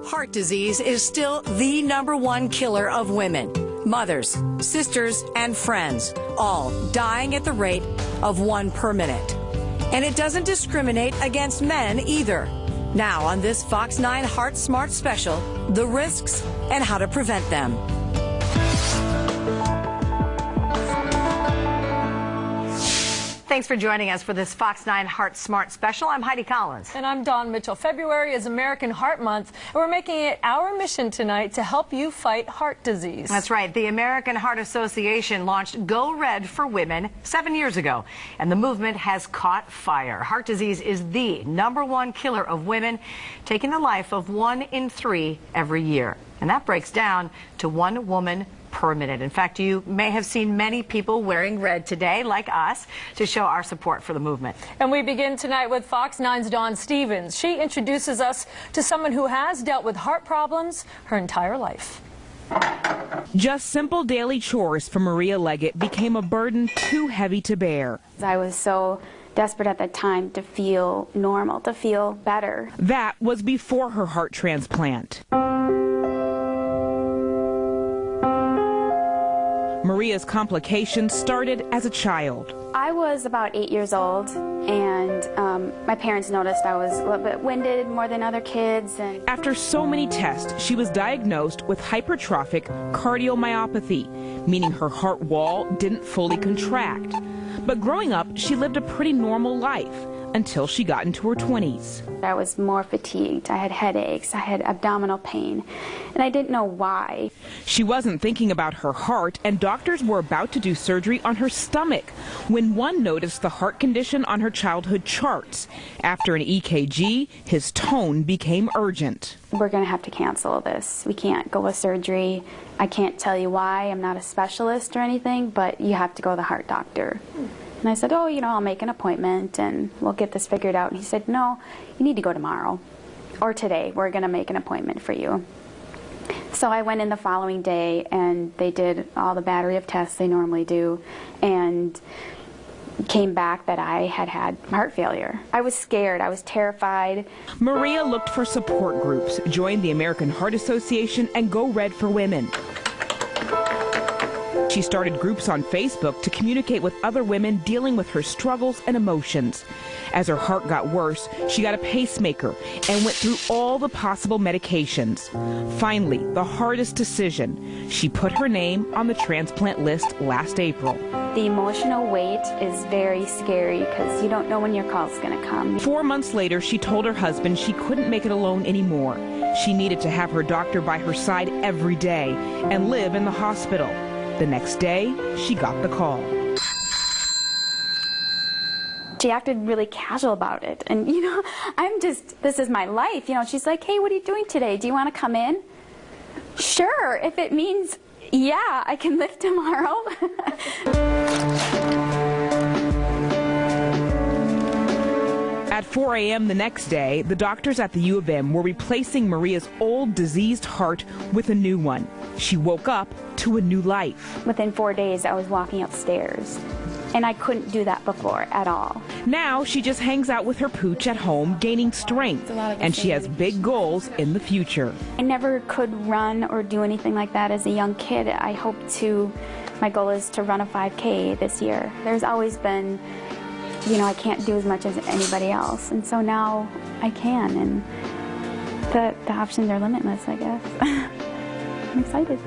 heart disease is still the #1 killer of women. Mothers, sisters, and friends, all dying at the rate of 1 per minute. And it doesn't discriminate against men either. Now on this Fox 9 Heart Smart special, the risks and how to prevent them. Thanks for joining us for this Fox 9 Heart Smart special. I'm Heidi Collins. And I'm Dawn Mitchell. February is American Heart Month, and we're making it our mission tonight to help you fight heart disease. That's right. The American Heart Association launched Go Red for Women 7 years ago, and the movement has caught fire. Heart disease is the #1 killer of women, taking the life of 1 in 3 every year. And that breaks down to 1 woman per minute. In fact, you may have seen many people wearing red today, like us, to show our support for the movement. And we begin tonight with Fox 9's Dawn Stevens. She introduces us to someone who has dealt with heart problems her entire life. Just simple daily chores for Maria Legatt became a burden too heavy to bear. I was so desperate at the time to feel normal, to feel better. That was before her heart transplant. Maria's complications started as a child. I was about 8 years old, and my parents noticed I was a little bit winded more than other kids. And after so many tests, she was diagnosed with hypertrophic cardiomyopathy, meaning her heart wall didn't fully contract. But growing up, she lived a pretty normal life until she got into her 20s. I was more fatigued. I had headaches. I had abdominal pain, and I didn't know why. She wasn't thinking about her heart, and doctors were about to do surgery on her stomach when one noticed the heart condition on her childhood charts. After an EKG, his tone became urgent. We're going to have to cancel this. We can't go with surgery. I can't tell you why. I'm not a specialist or anything, but you have to go to the heart doctor. And I said, oh, I'll make an appointment and we'll get this figured out. And he said, no, you need to go tomorrow or today. We're going to make an appointment for you. So I went in the following day, and they did all the battery of tests they normally do, and came back that I had heart failure. I was scared. I was terrified. Maria looked for support groups, joined the American Heart Association and Go Red for Women. She started groups on Facebook to communicate with other women dealing with her struggles and emotions. As her heart got worse, she got a pacemaker and went through all the possible medications. Finally, the hardest decision, she put her name on the transplant list last April. The emotional weight is very scary because you don't know when your call's going to come. 4 months later, she told her husband she couldn't make it alone anymore. She needed to have her doctor by her side every day and live in the hospital. The next day, she got the call. She acted really casual about it. And, this is my life. She's like, hey, what are you doing today? Do you want to come in? Sure, if it means, yeah, I can lift tomorrow. At 4 a.m. the next day, the doctors at the U of M were replacing Maria's old diseased heart with a new one. She woke up to a new life. Within 4 days, I was walking upstairs, and I couldn't do that before at all. Now she just hangs out with her pooch at home, gaining strength, and she has big goals in the future. I never could run or do anything like that as a young kid. My goal is to run a 5K this year. There's always been, I can't do as much as anybody else, and so now I can, and the options are limitless, I guess. I'm excited.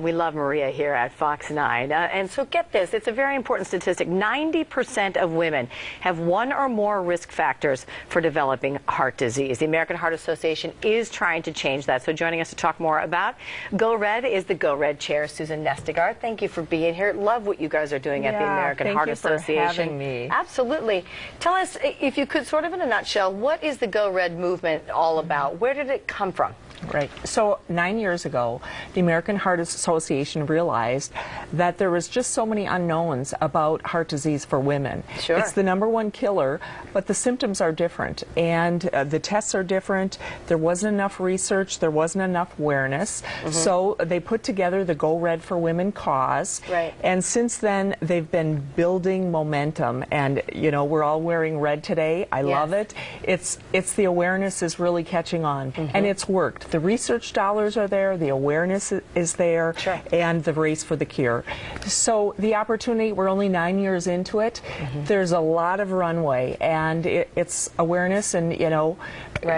We love Maria here at Fox 9. And so get this, it's a very important statistic. 90% of women have 1 or more risk factors for developing heart disease. The American Heart Association is trying to change that. So joining us to talk more about Go Red is the Go Red chair, Susan Nestegard. Thank you for being here. Love what you guys are doing at the American Heart Association. Thank you for having me. Absolutely. Tell us, if you could, sort of in a nutshell, what is the Go Red movement all about? Where did it come from? Right. So 9 years ago, the American Heart Association realized that there was just so many unknowns about heart disease for women. Sure. It's the #1 killer, but the symptoms are different, and the tests are different. There wasn't enough research. There wasn't enough awareness. So they put together the Go Red for Women cause. Right. And since then, they've been building momentum. And, you know, we're all wearing red today. I love it. It's the awareness is really catching on, and it's worked. The research dollars are there, the awareness is there, and the race for the cure. So the opportunity, we're only 9 years into it. There's a lot of runway, and it's awareness, and you know,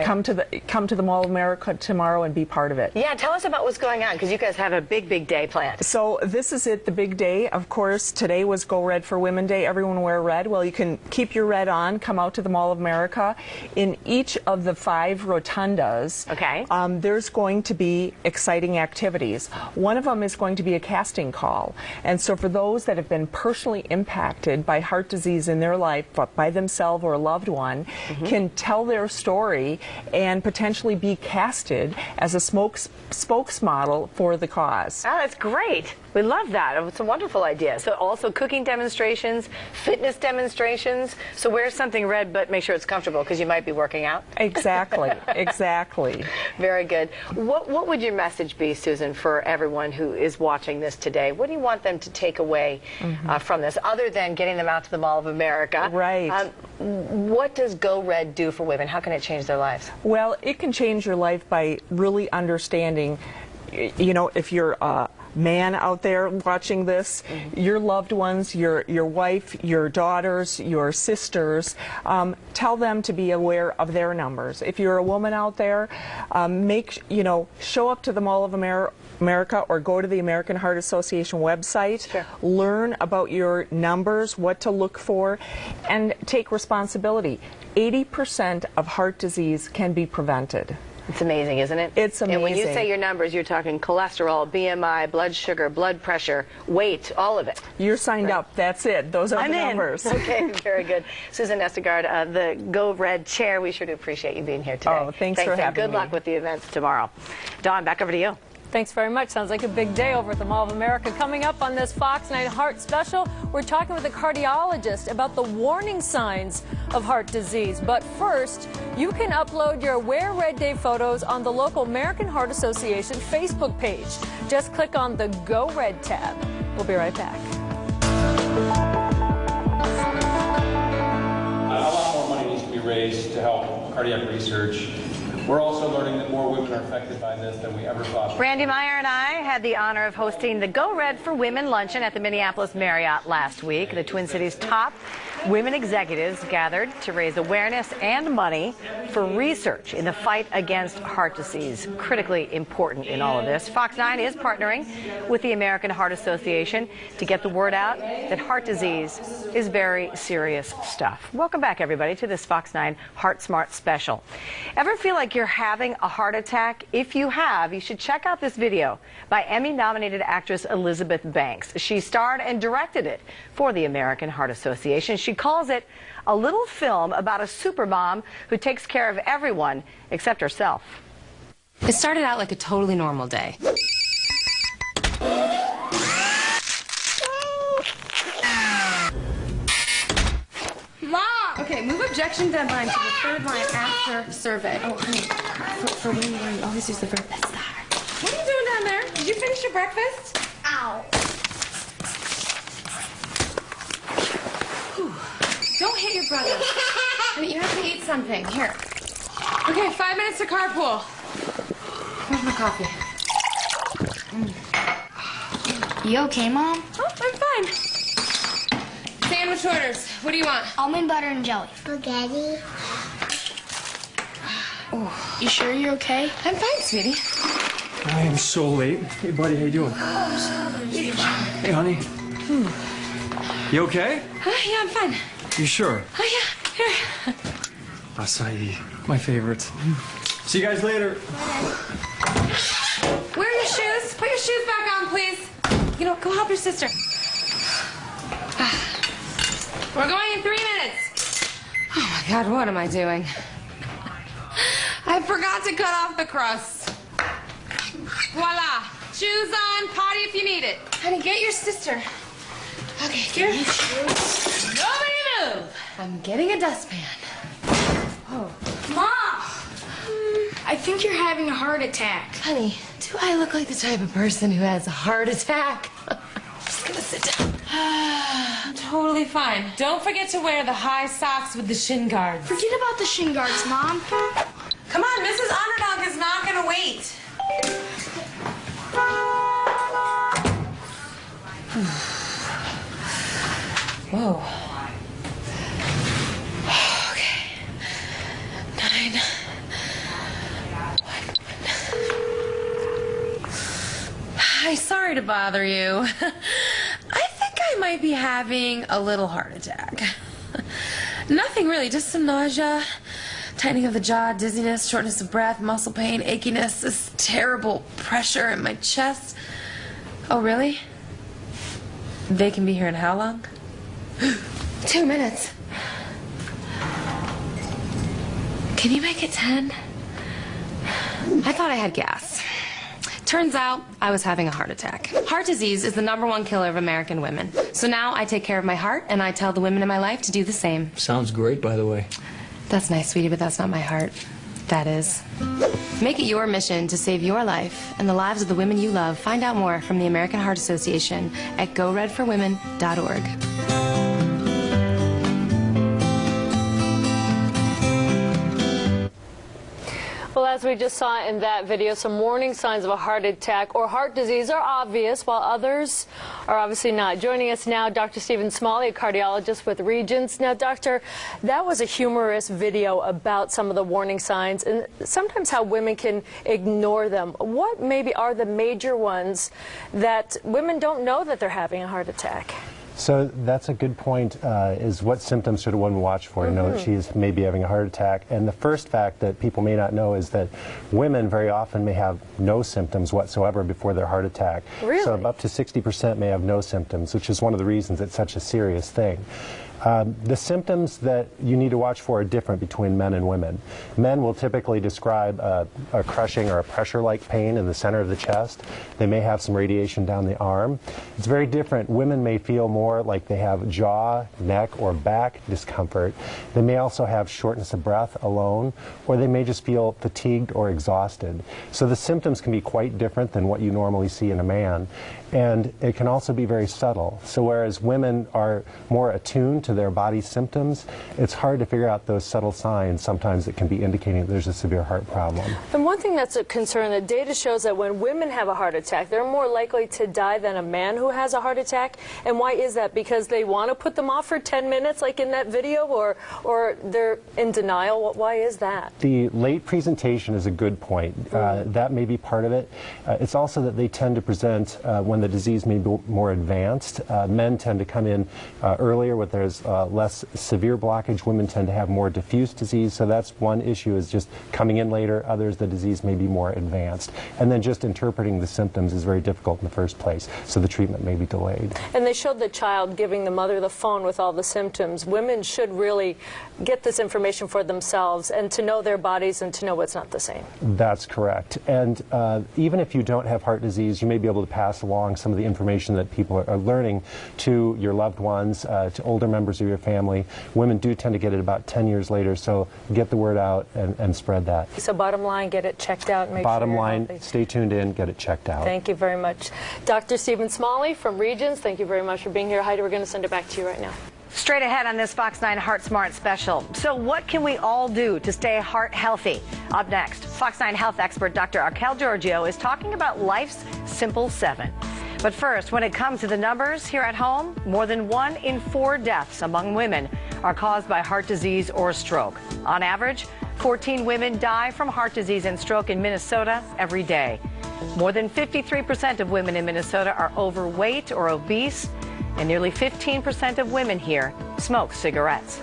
come to the Mall of America tomorrow and be part of it. Yeah, tell us about what's going on, because you guys have a big day planned. So this is it, the big day. Of course, today was Go Red for Women Day. Everyone wear red. Well, you can keep your red on, come out to the Mall of America. In each of the 5 rotundas, there's going to be exciting activities. One of them is going to be a casting call. And so for those that have been personally impacted by heart disease in their life, by themselves or a loved one, can tell their story and potentially be casted as a spokesmodel for the cause. Oh, that's great. We love that. It's a wonderful idea. So also cooking demonstrations, fitness demonstrations. So wear something red, but make sure it's comfortable, because you might be working out. Exactly. Exactly. Very good. What would your message be, Susan, for everyone who is watching this today? What do you want them to take away from this, other than getting them out to the Mall of America? Right. What does Go Red do for women? How can it change their lives? Well, it can change your life by really understanding, you know, if you're man out there watching this, your loved ones, your wife, your daughters, your sisters, tell them to be aware of their numbers. If you're a woman out there, show up to the Mall of America or go to the American Heart Association website, learn about your numbers, what to look for, and take responsibility. 80% of heart disease can be prevented. It's amazing, isn't it? It's amazing. And when you say your numbers, you're talking cholesterol, BMI, blood sugar, blood pressure, weight, all of it. You're signed up. That's it. Those are the numbers. Okay, very good. Susan Nestegard, the Go Red chair, we sure do appreciate you being here today. Oh, thanks for having me. Good luck with the events tomorrow. Dawn, back over to you. Thanks very much. Sounds like a big day over at the Mall of America. Coming up on this Fox 9 Heart Special, we're talking with a cardiologist about the warning signs of heart disease. But first, you can upload your Wear Red Day photos on the local American Heart Association Facebook page. Just click on the Go Red tab. We'll be right back. A lot more money needs to be raised to help cardiac research. We're also learning that more women are affected by this than we ever thought. Brandy Meyer and I had the honor of hosting the Go Red for Women luncheon at the Minneapolis Marriott last week. The Twin Cities' top women executives gathered to raise awareness and money for research in the fight against heart disease. Critically important in all of this. Fox 9 is partnering with the American Heart Association to get the word out that heart disease is very serious stuff. Welcome back, everybody, to this Fox 9 Heart Smart special. Ever feel like you're having a heart attack? If you have, you should check out this video by Emmy-nominated actress Elizabeth Banks. She starred and directed it for the American Heart Association. She calls it a little film about a supermom who takes care of everyone except herself. It started out like a totally normal day. Mom! Okay, move objection deadline to the third line after survey. Oh, honey, for when you always use the verb estar. What are you doing down there? Did you finish your breakfast? Ow. Whew. Don't hit your brother. I mean, you have to eat something. Here. Okay, 5 minutes to carpool. Where's my coffee? You okay, Mom? Oh, I'm fine. Sandwich orders. What do you want? Almond butter and jelly. Spaghetti. Oh, you sure you're okay? I'm fine, sweetie. I am so late. Hey, buddy, how you doing? Hey, honey. You okay? Yeah, I'm fine. You sure? Oh, yeah. Here. Acai, my favorite. See you guys later. Wear your shoes. Put your shoes back on, please. You know, go help your sister. We're going in 3 minutes. Oh, my God, what am I doing? I forgot to cut off the crust. Voila. Shoes on, potty if you need it. Honey, get your sister. Okay, get her shoes. Nobody move. I'm getting a dustpan. Oh. Mom! I think you're having a heart attack. Honey, do I look like the type of person who has a heart attack? I'm just gonna sit down. I'm totally fine. Don't forget to wear the high socks with the shin guards. Forget about the shin guards, Mom. Come on, Mrs. Underdog is not gonna wait. Whoa. Okay. 9, 1, 1. Hi, sorry to bother you. I think I might be having a little heart attack. Nothing really, just some nausea, tightening of the jaw, dizziness, shortness of breath, muscle pain, achiness, this terrible pressure in my chest. Oh, really? They can be here in how long? 2 minutes. Can you make it 10? I thought I had gas. Turns out I was having a heart attack. Heart disease is the #1 killer of American women. So now I take care of my heart, and I tell the women in my life to do the same. Sounds great, by the way. That's nice, sweetie, but that's not my heart. That is. Make it your mission to save your life and the lives of the women you love. Find out more from the American Heart Association at goredforwomen.org. Well, as we just saw in that video, some warning signs of a heart attack or heart disease are obvious, while others are obviously not. Joining us now, Dr. Stephen Smalley, a cardiologist with Regents. Now, doctor, that was a humorous video about some of the warning signs and sometimes how women can ignore them. What maybe are the major ones that women don't know that they're having a heart attack? So that's a good point, is what symptoms should a woman watch for to know that she's maybe having a heart attack. And the first fact that people may not know is that women very often may have no symptoms whatsoever before their heart attack. Really? So up to 60% may have no symptoms, which is one of the reasons it's such a serious thing. The symptoms that you need to watch for are different between men and women. Men will typically describe a crushing or a pressure-like pain in the center of the chest. They may have some radiation down the arm. It's very different. Women may feel more like they have jaw, neck, or back discomfort. They may also have shortness of breath alone, or they may just feel fatigued or exhausted. So the symptoms can be quite different than what you normally see in a man. And it can also be very subtle. So whereas women are more attuned to their body's symptoms, it's hard to figure out those subtle signs sometimes that can be indicating that there's a severe heart problem. And one thing that's a concern, the data shows that when women have a heart attack, they're more likely to die than a man who has a heart attack. And why is that? Because they want to put them off for 10 minutes like in that video, or they're in denial? Why is that? The late presentation is a good point. That may be part of it. It's also that they tend to present when the disease may be more advanced. Men tend to come in earlier when there's less severe blockage. Women tend to have more diffuse disease, so that's one issue, is just coming in later. Others, the disease may be more advanced. And then just interpreting the symptoms is very difficult in the first place, so the treatment may be delayed. And they showed the child giving the mother the phone with all the symptoms. Women should really get this information for themselves and to know their bodies and to know what's not the same. That's correct. And even if you don't have heart disease, you may be able to pass along some of the information that people are learning to your loved ones, to older members of your family. Women do tend to get it about 10 years later, so get the word out and spread that. So bottom line, get it checked out and make bottom sure you're line, healthy. Stay tuned in, get it checked out. Thank you very much. Dr. Stephen Smalley from Regents, thank you very much for being here. Heidi, we're going to send it back to you right now. Straight ahead on this Fox 9 Heart Smart special. So what can we all do to stay heart healthy? Up next, Fox 9 health expert Dr. Archelle Georgiou is talking about life's simple 7. But first, when it comes to the numbers here at home, more than 1 in 4 deaths among women are caused by heart disease or stroke. On average, 14 women die from heart disease and stroke in Minnesota every day. More than 53% of women in Minnesota are overweight or obese, and nearly 15% of women here smoke cigarettes.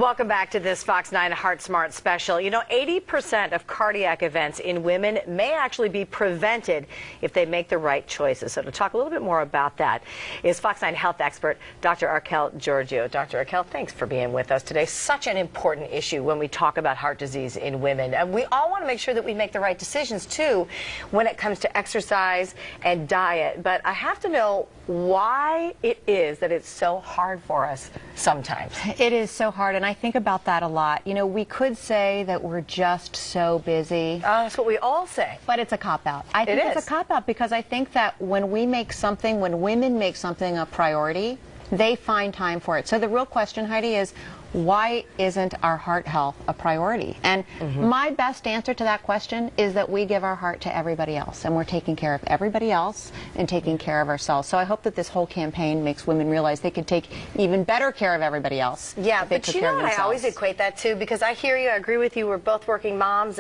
Welcome back to this Fox 9 Heart Smart special. You know, 80% of cardiac events in women may actually be prevented if they make the right choices. So to talk a little bit more about that is Fox 9 health expert Dr. Archelle Georgiou. Dr. Archelle, thanks for being with us today. Such an important issue when we talk about heart disease in women. And we all want to make sure that we make the right decisions, too, when it comes to exercise and diet. But I have to know why it is that it's so hard for us sometimes. It is so hard, and I think about that a lot. You know, we could say that we're just so busy. That's what we all say. But it's a cop-out. I think it's a cop-out because I think that when we make something, when women make something a priority, they find time for it. So the real question, Heidi, is why isn't our heart health a priority? And my best answer to that question is that we give our heart to everybody else, and we're taking care of everybody else and taking care of ourselves. So I hope that this whole campaign makes women realize they can take even better care of everybody else. Yeah, but you know what I always equate that to, because I hear you, I agree with you, we're both working moms.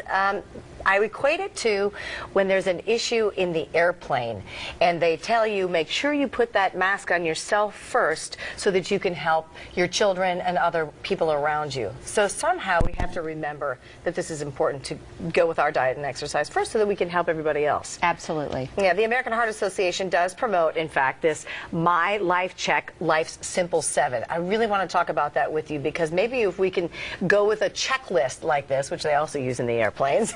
I equate it to when there's an issue in the airplane and they tell you, make sure you put that mask on yourself first so that you can help your children and other people around you. So somehow we have to remember that this is important to go with our diet and exercise first so that we can help everybody else. Absolutely. Yeah, the American Heart Association does promote, in fact, this My Life Check, Life's Simple 7. I really want to talk about that with you because maybe if we can go with a checklist like this, which they also use in the airplanes,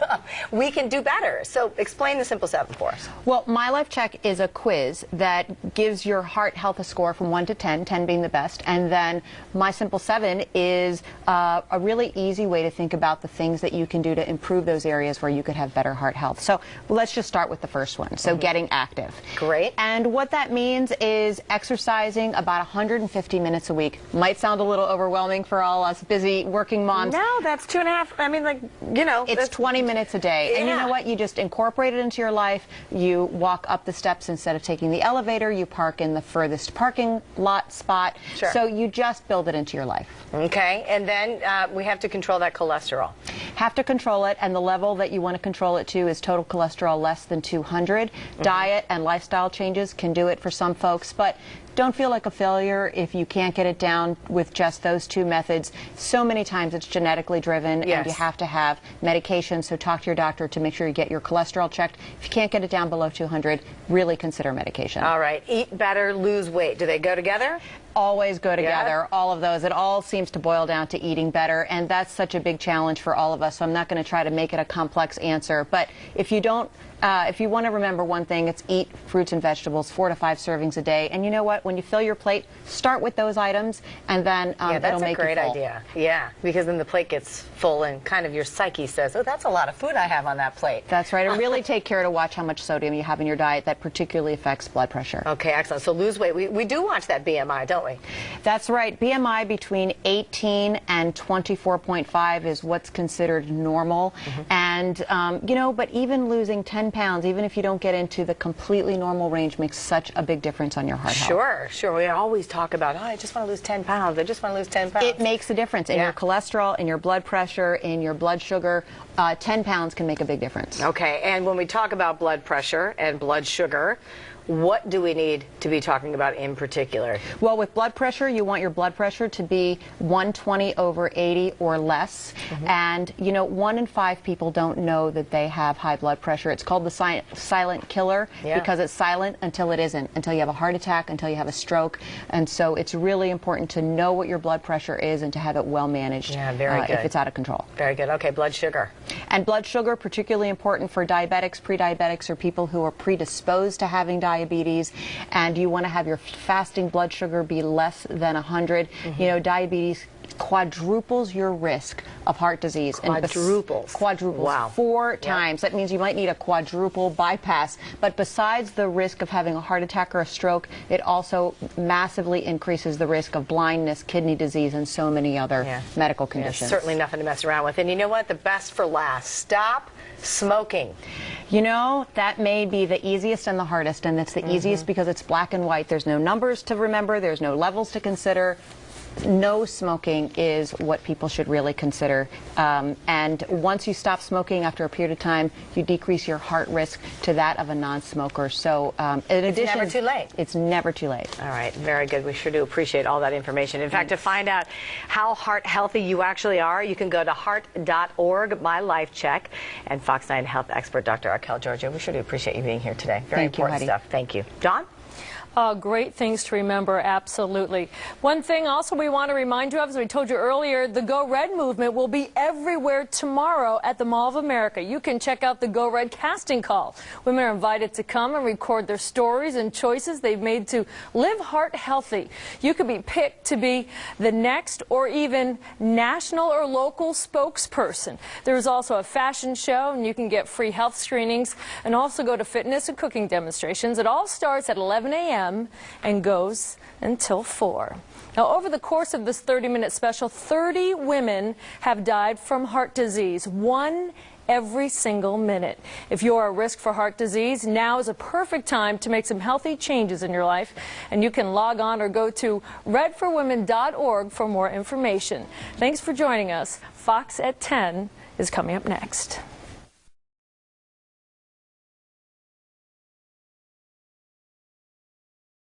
we can do better. So explain the Simple 7 for us. Well, My Life Check is a quiz that gives your heart health a score from 1 to 10, 10 being the best, and then My Simple 7 is a really easy way to think about the things that you can do to improve those areas where you could have better heart health. So let's just start with the first one. So getting active. Great. And what that means is exercising about 150 minutes a week. Might sound a little overwhelming for all us busy working moms. No, that's 2.5. I mean, like, you know. It's 20 minutes a day. And you know what? You just incorporate it into your life. You walk up the steps instead of taking the elevator. You park in the furthest parking lot spot. Sure. So you just build it into your life. Okay. And then we have to control that cholesterol. Have to control it, and the level that you want to control it to is total cholesterol less than 200. Diet and lifestyle changes can do it for some folks, but don't feel like a failure if you can't get it down with just those two methods. So many times it's genetically driven, and you have to have medication, so talk to your doctor to make sure you get your cholesterol checked. If you can't get it down below 200, really consider medication. All right. Eat better, lose weight. Do they go together? Always go together, all of those. It all seems to boil down to eating better, and that's such a big challenge for all of us, so I'm not going to try to make it a complex answer. But if you don't, if you want to remember one thing, it's eat fruits and vegetables, 4 to 5 servings a day. And you know what? When you fill your plate, start with those items, and then yeah, that'll make you full. That's a great idea. Yeah, because then the plate gets full, and kind of your psyche says, oh, that's a lot of food I have on that plate. That's right. And really take care to watch how much sodium you have in your diet. That particularly affects blood pressure. Okay, excellent. So lose weight. We do watch that BMI, don't we? That's right. BMI between 18 and 24.5 is what's considered normal. And, you know, but even losing 10 pounds, even if you don't get into the completely normal range, makes such a big difference on your heart health. Sure. We always talk about, oh, I just want to lose 10 pounds. I just want to lose 10 pounds. It makes a difference in your cholesterol, in your blood pressure, in your blood sugar. 10 pounds can make a big difference. Okay, and when we talk about blood pressure and blood sugar, what do we need to be talking about in particular? Well, with blood pressure, you want your blood pressure to be 120/80 or less. And, you know, 1 in 5 people don't know that they have high blood pressure. It's called the silent killer because it's silent until it isn't, until you have a heart attack, until you have a stroke. And so it's really important to know what your blood pressure is and to have it well managed if it's out of control. Very good. Okay, blood sugar. And blood sugar, particularly important for diabetics, pre-diabetics, or people who are predisposed to having diabetes, and you want to have your fasting blood sugar be less than 100. You know, diabetes quadruples your risk of heart disease. Quadruples? Quadruples. 4 times. That means you might need a quadruple bypass. But besides the risk of having a heart attack or a stroke, it also massively increases the risk of blindness, kidney disease, and so many other medical conditions. Certainly nothing to mess around with. And you know what? The best for last. Stop smoking. You know, that may be the easiest and the hardest, and it's the easiest because it's black and white. There's no numbers to remember. There's no levels to consider. no smoking is what people should really consider. And once you stop smoking after a period of time, you decrease your heart risk to that of a non-smoker. So in addition, it's never too late. It's never too late. All right, very good. We sure do appreciate all that information. In fact, to find out how heart healthy you actually are, you can go to heart.org, My Life Check, and Fox 9 health expert Dr. Archelle Georgiou. We sure do appreciate you being here today. Very important stuff. Thank you. John? Great things to remember, absolutely. One thing also we want to remind you of, as we told you earlier, the Go Red movement will be everywhere tomorrow at the Mall of America. You can check out the Go Red casting call. Women are invited to come and record their stories and choices they've made to live heart healthy. You could be picked to be the next or even national or local spokesperson. There's also a fashion show, and you can get free health screenings and also go to fitness and cooking demonstrations. It all starts at 11 a.m. and goes until 4. Now, over the course of this 30-minute special, 30 women have died from heart disease, one every single minute. If you're at risk for heart disease, now is a perfect time to make some healthy changes in your life, and you can log on or go to redforwomen.org for more information. Thanks for joining us. Fox at 10 is coming up next.